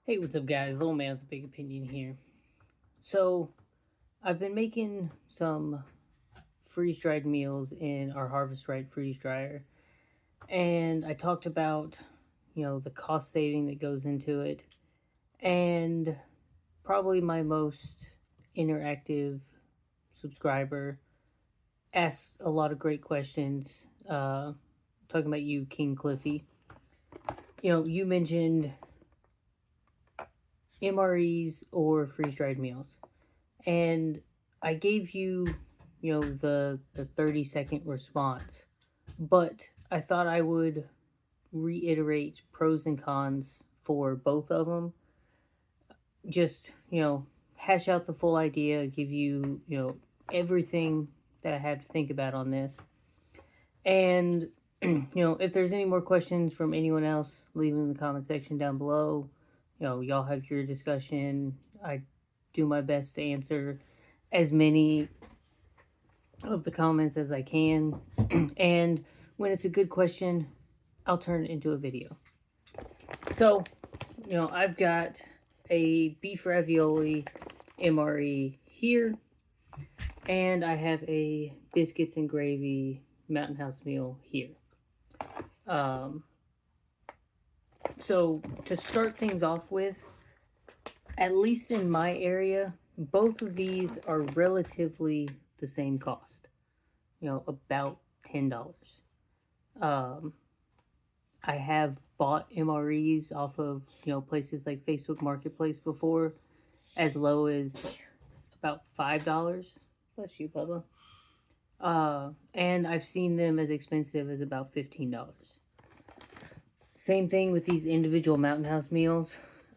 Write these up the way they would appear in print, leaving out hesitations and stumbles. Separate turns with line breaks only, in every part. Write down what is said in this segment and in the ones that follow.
Hey, what's up, guys? Little man with a big opinion here. So, I've been making some freeze dried meals in our Harvest Right freeze dryer, and I talked about, the cost saving that goes into it, and probably my most interactive subscriber asked a lot of great questions. Talking about you, King Cliffy. You mentioned MREs or freeze dried meals. And I gave you, the 30-second response, but I thought I would reiterate pros and cons for both of them. Just, hash out the full idea, give you, everything that I had to think about on this. And, if there's any more questions from anyone else, leave them in the comment section down below. Y'all have your discussion. I do my best to answer as many of the comments as I can. And when it's a good question, I'll turn it into a video. So, I've got a beef ravioli MRE here, and I have a biscuits and gravy Mountain House meal here. So to start things off with, at least in my area, both of these are relatively the same cost. About $10. I have bought MREs off of, places like Facebook Marketplace before, as low as about $5. Bless you, Bubba. And I've seen them as expensive as about $15. Same thing with these individual Mountain House meals.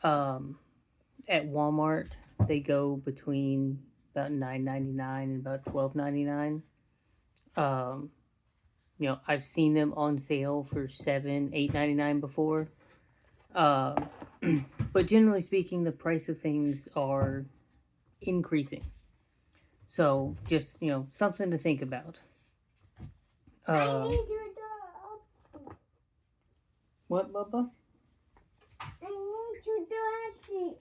At Walmart, they go between about $9.99 and about $12.99. I've seen them on sale for $7, $8.99 before. But generally speaking, the price of things are increasing. So just, something to think about.
I need to
What, Bubba?
I need to do it.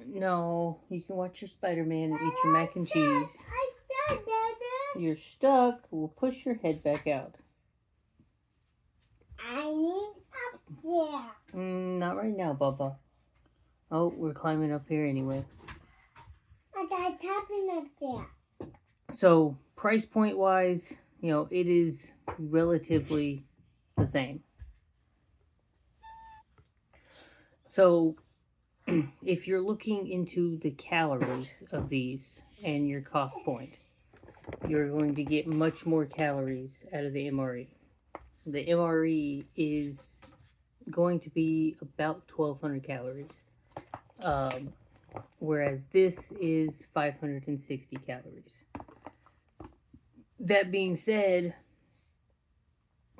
No, you can watch your Spider-Man and eat your mac and cheese.
I said, Dada.
You're stuck. We'll push your head back out.
I need up there.
Not right now, Bubba. Oh, we're climbing up here anyway.
I got tapping up there.
So, price point wise, it is relatively the same. So, if you're looking into the calories of these and your cost point, you're going to get much more calories out of the MRE. The MRE is going to be about 1,200 calories, whereas this is 560 calories. That being said,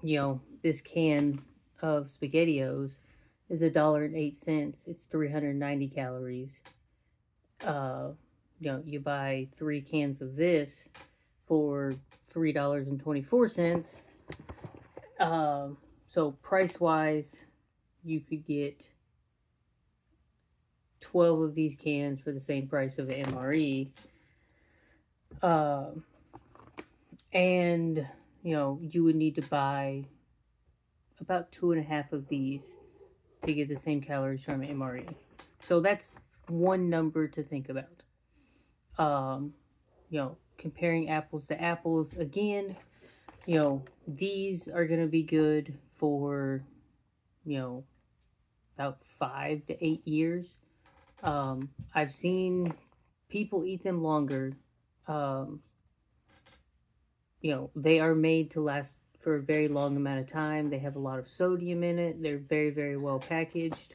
this can of SpaghettiOs is $1.08. It's 390 calories. You buy 3 cans of this for $3.24. So price wise, you could get 12 of these cans for the same price of an MRE. And you would need to buy about 2.5 of these to get the same calories from an MRE. So that's one number to think about. Comparing apples to apples, again, these are going to be good for, about 5 to 8 years. I've seen people eat them longer. They are made to last for a very long amount of time. They have a lot of sodium in it. They're very, very well packaged.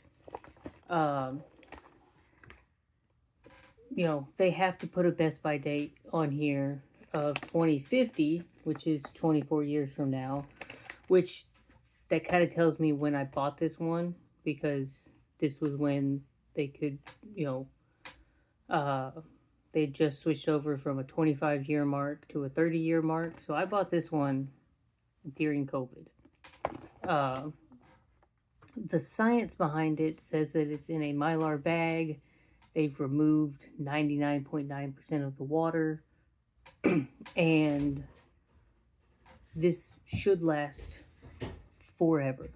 They have to put a best by date on here of 2050, which is 24 years from now, which that kind of tells me when I bought this one, because this was when they could, they just switched over from a 25-year mark to a 30-year mark. So I bought this one during COVID. The science behind it says that it's in a Mylar bag. They've removed 99.9% of the water, and this should last forever.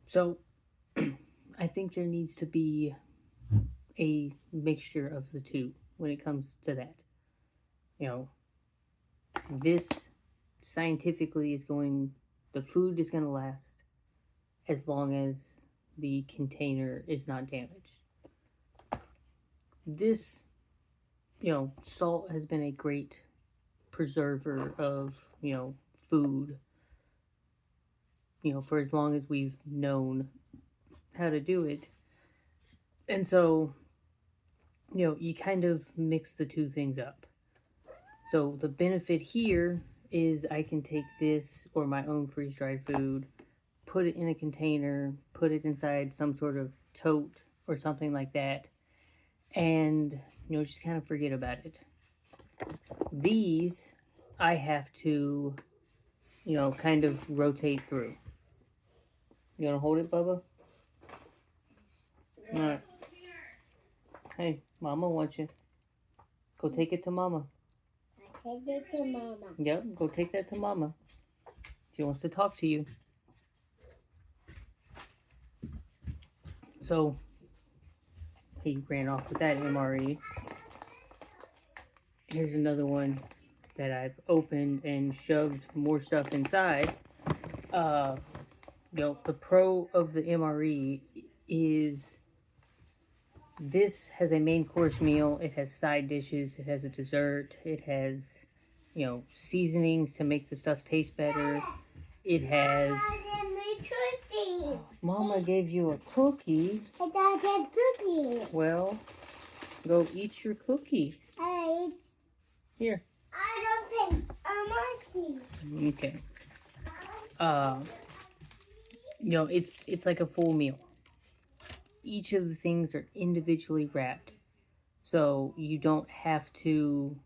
So, I think there needs to be a mixture of the two when it comes to that. You know, this scientifically is going, the food is going to last as long as the container is not damaged. This, salt has been a great preserver of, food, for as long as we've known how to do it. And so, you kind of mix the two things up. So the benefit here is I can take this or my own freeze dried food, put it in a container, put it inside some sort of tote or something like that, and just kind of forget about it. These I have to kind of rotate through. You want to hold it, Bubba? All right. Hey, Mama wants you. Go take it to Mama.
Take it to Mama.
Yep, go take that to Mama. She wants to talk to you. So, he ran off with that MRE. Here's another one that I've opened and shoved more stuff inside. The pro of the MRE is this has a main course meal. It has side dishes. It has a dessert. It has, seasonings to make the stuff taste better. It has... Mama gave you a cookie.
I got a cookie.
Well, go eat your cookie. Here.
I don't think I want to.
Okay. It's like a full meal. Each of the things are individually wrapped. So you don't have to,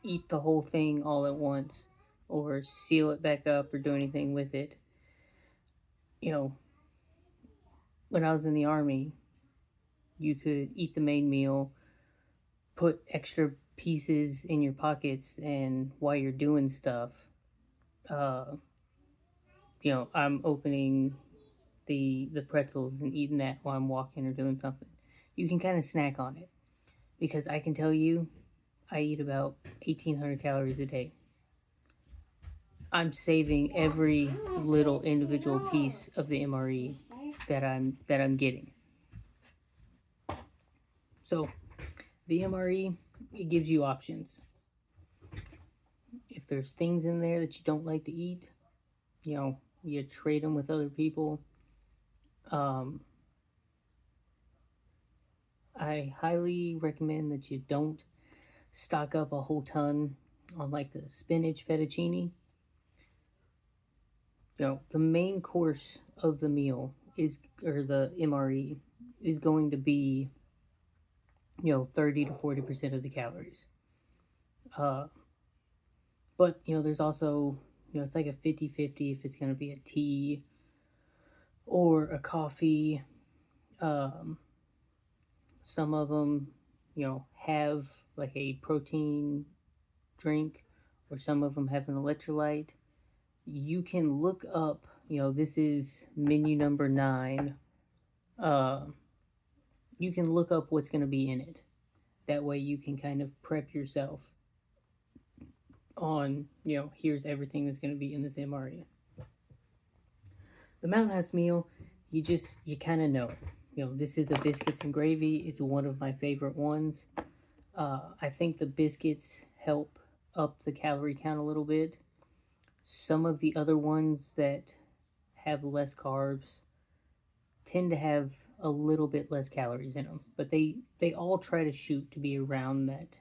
eat the whole thing all at once or seal it back up or do anything with it. When I was in the Army, you could eat the main meal, put extra pieces in your pockets, and while you're doing stuff, I'm opening the pretzels and eating that while I'm walking or doing something. You can kind of snack on it, because I can tell you, I eat about 1,800 calories a day. I'm saving every little individual piece of the MRE that I'm getting. So, the MRE, it gives you options. If there's things in there that you don't like to eat, you trade them with other people. I highly recommend that you don't stock up a whole ton on like the spinach fettuccine. The main course of the meal or the MRE is going to be 30 to 40% of the calories. But there's also it's like a 50-50 if it's going to be a tea or a coffee. Some of them have like a protein drink, or some of them have an electrolyte. You can look up, this is menu number 9. You can look up what's going to be in it. That way you can kind of prep yourself on, here's everything that's going to be in this MRE. The Mountain House meal, you kind of know. This is a biscuits and gravy. It's one of my favorite ones. I think the biscuits help up the calorie count a little bit. Some of the other ones that have less carbs tend to have a little bit less calories in them, but they all try to shoot to be around that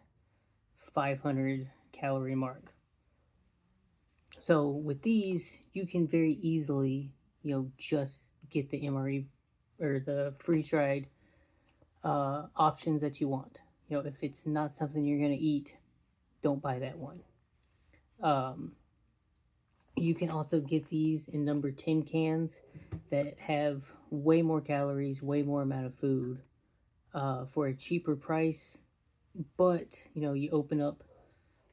500 calorie mark. So with these, you can very easily, just get the MRE or the freeze-dried options that you want. If it's not something you're going to eat, don't buy that one. You can also get these in number 10 cans that have way more calories, way more amount of food for a cheaper price. But, you open up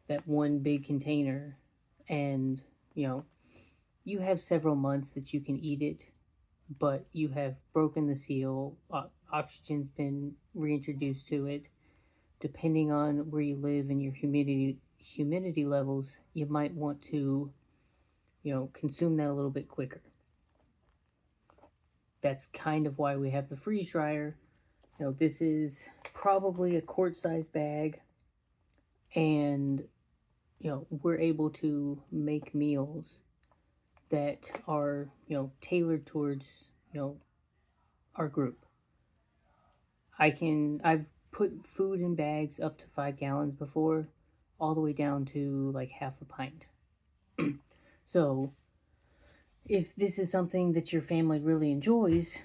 that one big container and, you have several months that you can eat it, but you have broken the seal. Oxygen's been reintroduced to it. Depending on where you live and your humidity levels, you might want to, consume that a little bit quicker. That's kind of why we have the freeze dryer. This is probably a quart-sized bag, and we're able to make meals that are tailored towards our group. I've put food in bags up to 5 gallons before, all the way down to like half a pint. So if this is something that your family really enjoys,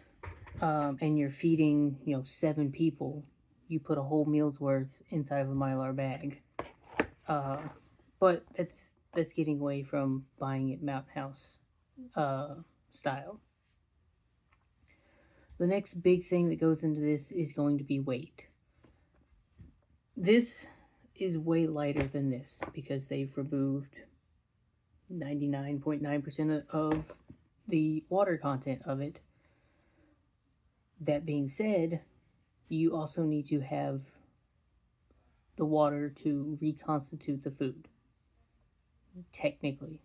and you're feeding 7 people, you put a whole meal's worth inside of a Mylar bag. But that's getting away from buying it Mountain House style. The next big thing that goes into this is going to be weight. This is way lighter than this because they've removed 99.9% of the water content of it. That being said, you also need to have the water to reconstitute the food. Technically,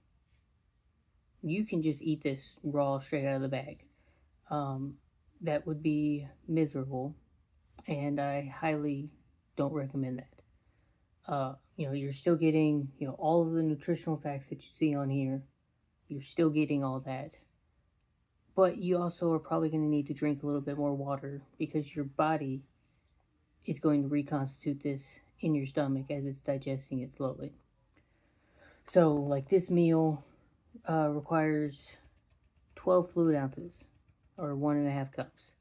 you can just eat this raw straight out of the bag. That would be miserable, and I highly don't recommend that. You're still getting all of the nutritional facts that you see on here. You're still getting all that, but you also are probably going to need to drink a little bit more water because your body is going to reconstitute this in your stomach as it's digesting it slowly. So, like, this meal requires 12 fluid ounces, or 1.5 cups,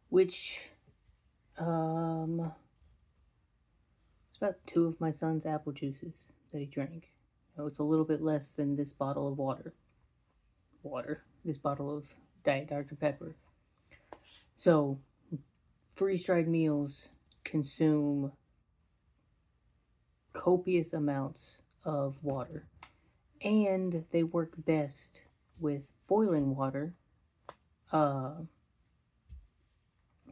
which it's about 2 of my son's apple juices that he drank. It's a little bit less than this bottle of this bottle of Diet Dr. Pepper. So, freeze-dried meals consume copious amounts of water, and they work best with boiling water.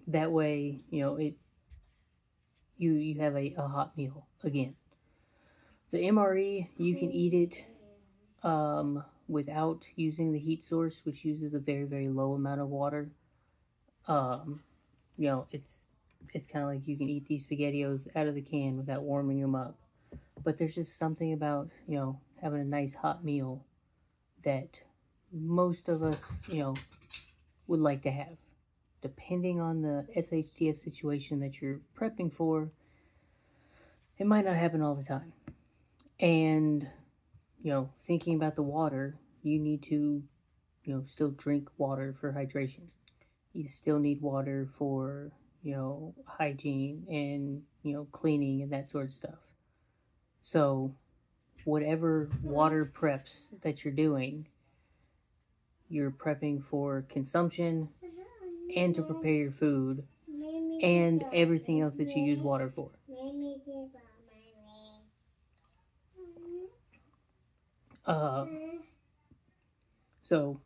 That way, you have a hot meal again. The MRE, you can eat it without using the heat source, which uses a very, very low amount of water. It's kind of like you can eat these SpaghettiOs out of the can without warming them up. But there's just something about, having a nice hot meal that most of us, would like to have. Depending on the SHTF situation that you're prepping for, it might not happen all the time. And, thinking about the water, you need to, still drink water for hydration. You still need water for, hygiene and, cleaning and that sort of stuff. So, whatever water preps that you're doing, you're prepping for consumption and to prepare your food and everything else that you use water for. So,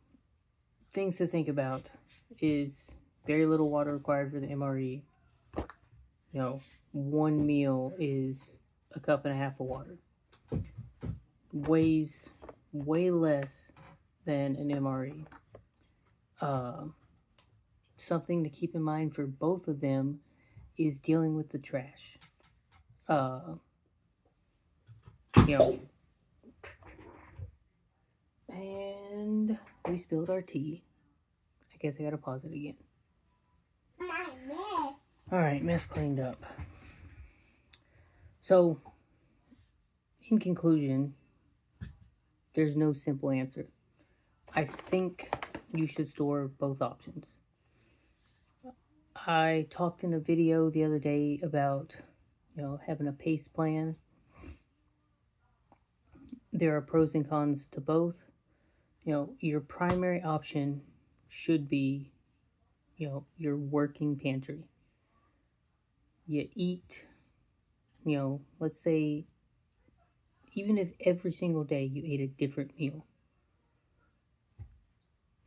things to think about is very little water required for the MRE. One meal is a cup and a half of water. Weighs way less than an MRE. Something to keep in mind for both of them is dealing with the trash. And we spilled our tea. I guess I gotta pause it again. Alright, mess cleaned up. So, in conclusion, there's no simple answer. I think you should store both options. I talked in a video the other day about, having a pace plan. There are pros and cons to both. Your primary option should be, your working pantry. You eat, let's say, even if every single day you ate a different meal,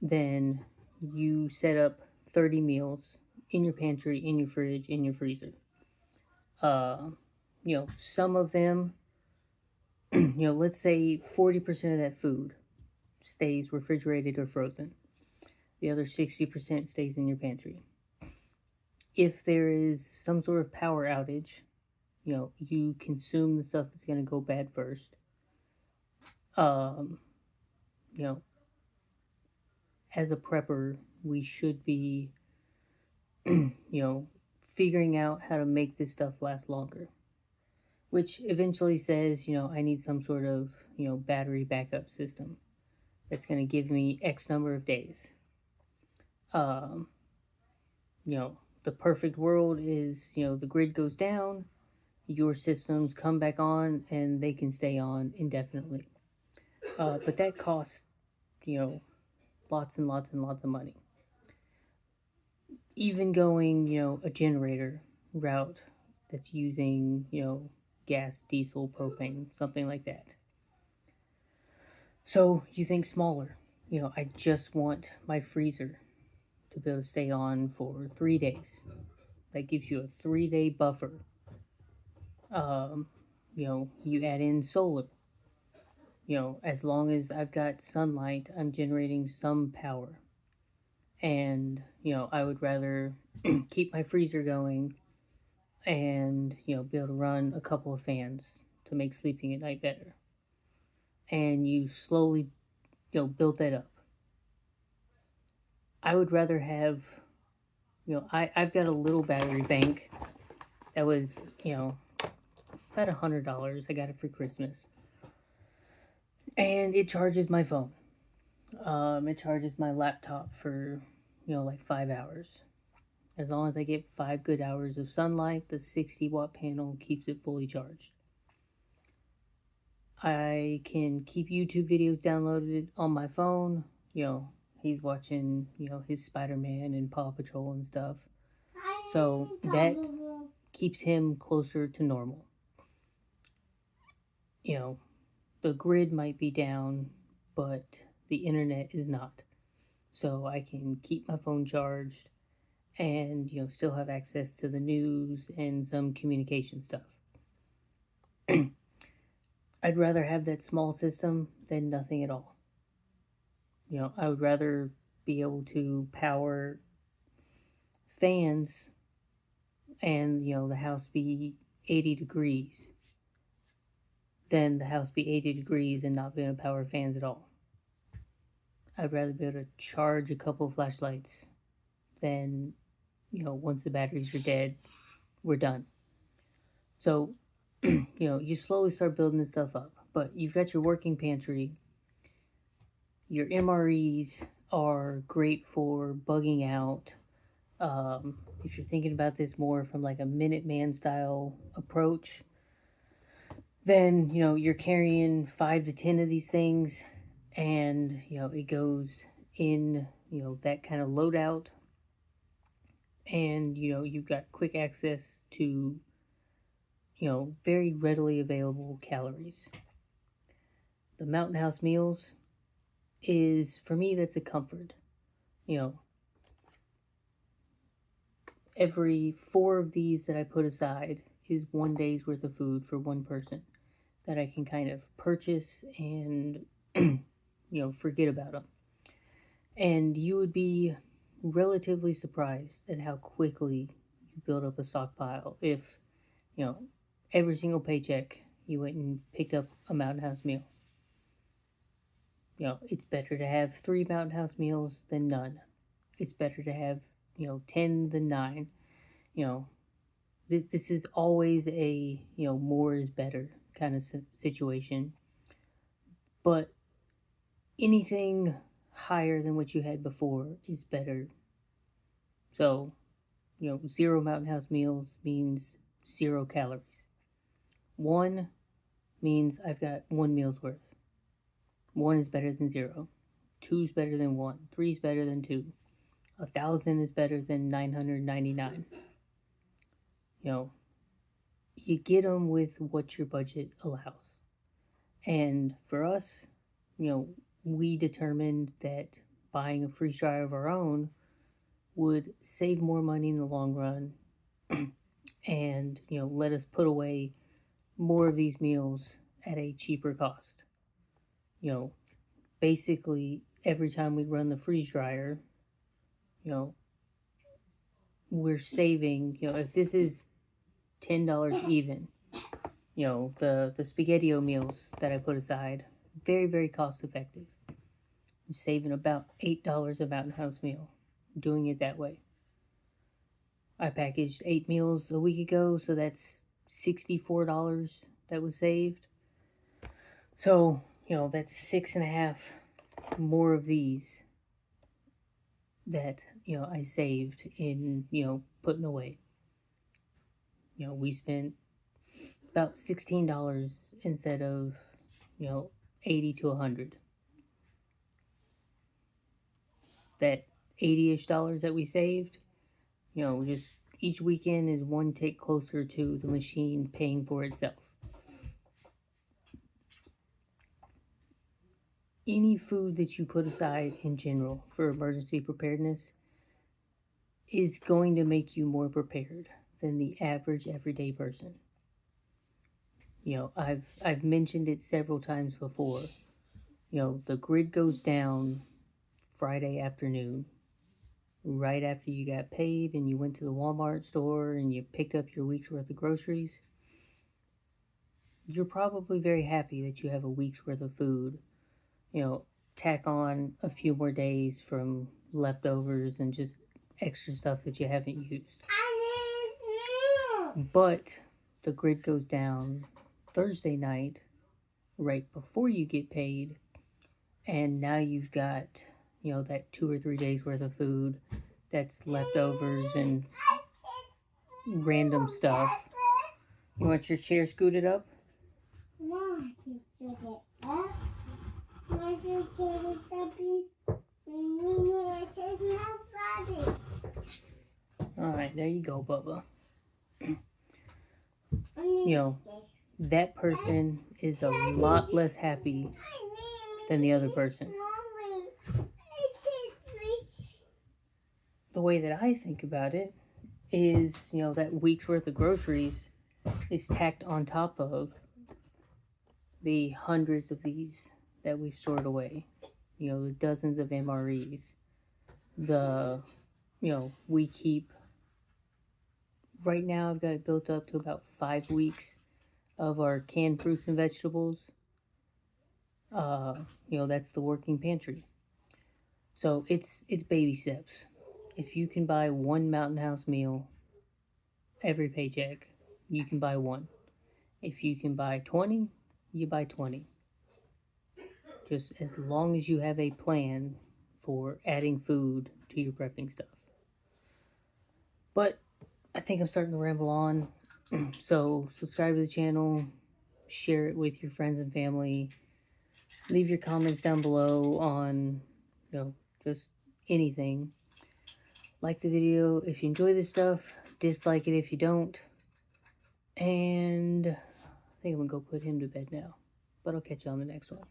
then you set up 30 meals in your pantry, in your fridge, in your freezer. Some of them, let's say 40% of that food stays refrigerated or frozen. The other 60% stays in your pantry. If there is some sort of power outage, you consume the stuff that's going to go bad first. Um, you know, as a prepper, we should be, figuring out how to make this stuff last longer, which eventually says, I need some sort of, battery backup system that's going to give me X number of days. Um, the perfect world is, the grid goes down, your systems come back on, and they can stay on indefinitely. But that costs, you know, lots and lots and lots of money. Even going, a generator route that's using, gas, diesel, propane, something like that. So you think smaller. I just want my freezer to be able to stay on for 3 days. That gives you a 3-day buffer. Um, you add in solar. As long as I've got sunlight, I'm generating some power. And, I would rather keep my freezer going and, be able to run a couple of fans to make sleeping at night better. And you slowly, build that up. I would rather have, I've got a little battery bank that was, about $100. I got it for Christmas. And it charges my phone. It charges my laptop for, like 5 hours. As long as I get 5 good hours of sunlight, the 60-watt panel keeps it fully charged. I can keep YouTube videos downloaded on my phone. He's watching, his Spider-Man and Paw Patrol and stuff. So that keeps him closer to normal. The grid might be down, but the internet is not. So I can keep my phone charged and, still have access to the news and some communication stuff. I'd rather have that small system than nothing at all. I would rather be able to power fans and, the house be 80 degrees than the house be 80 degrees and not be able to power fans at all. I'd rather be able to charge a couple of flashlights than, once the batteries are dead, we're done. So, you slowly start building this stuff up. But you've got your working pantry. Your MREs are great for bugging out. If you're thinking about this more from like a Minuteman style approach, then, you're carrying 5 to 10 of these things, and, it goes in, that kind of loadout. And, you've got quick access to, very readily available calories. The Mountain House meals is, for me, that's a comfort. Every 4 of these that I put aside is 1 day's worth of food for one person that I can kind of purchase and, forget about them. And you would be relatively surprised at how quickly you build up a stockpile if, every single paycheck you went and picked up a Mountain House meal. It's better to have 3 Mountain House meals than none. It's better to have, 10 than 9. This is always a, more is better kind of situation. But anything higher than what you had before is better. So, 0 Mountain House meals means 0 calories. 1 means I've got 1 meal's worth. 1 is better than 0. 2's better than 1. 3's better than 2. 1,000 is better than 999. You know, you get them with what your budget allows. And for us, we determined that buying a freeze dryer of our own would save more money in the long run and, let us put away more of these meals at a cheaper cost. Basically, every time we run the freeze dryer, you know, we're saving, if this is $10 even, the SpaghettiO meals that I put aside, very, very cost effective. I'm saving about $8 a Mountain House meal doing it that way. I packaged 8 meals a week ago, so that's $64 that was saved. So, that's 6.5 more of these that, I saved in, putting away. We spent about $16 instead of, 80 to 100. That 80-ish dollars that we saved, just each weekend is one tick closer to the machine paying for itself. Any food that you put aside in general for emergency preparedness is going to make you more prepared than the average everyday person. I've mentioned it several times before. The grid goes down Friday afternoon, right after you got paid and you went to the Walmart store and you picked up your week's worth of groceries. You're probably very happy that you have a week's worth of food. Tack on a few more days from leftovers and just extra stuff that you haven't used. But the grid goes down Thursday night, right before you get paid, and now you've got, that 2 or 3 days worth of food that's leftovers and random stuff. You want your chair scooted up? Alright, there you go, Bubba. That person is a lot less happy than the other person. The way that I think about it is, that week's worth of groceries is tacked on top of the hundreds of these that we've stored away. The dozens of MREs. We keep, right now I've got it built up to about 5 weeks of our canned fruits and vegetables. That's the working pantry. So it's baby steps. If you can buy one Mountain House meal every paycheck, you can buy one. If you can buy 20, you buy 20. Just as long as you have a plan for adding food to your prepping stuff. But I think I'm starting to ramble on. So subscribe to the channel, share it with your friends and family. Leave your comments down below on, just anything. Like the video if you enjoy this stuff. Dislike it if you don't. And I think I'm going to go put him to bed now. But I'll catch you on the next one.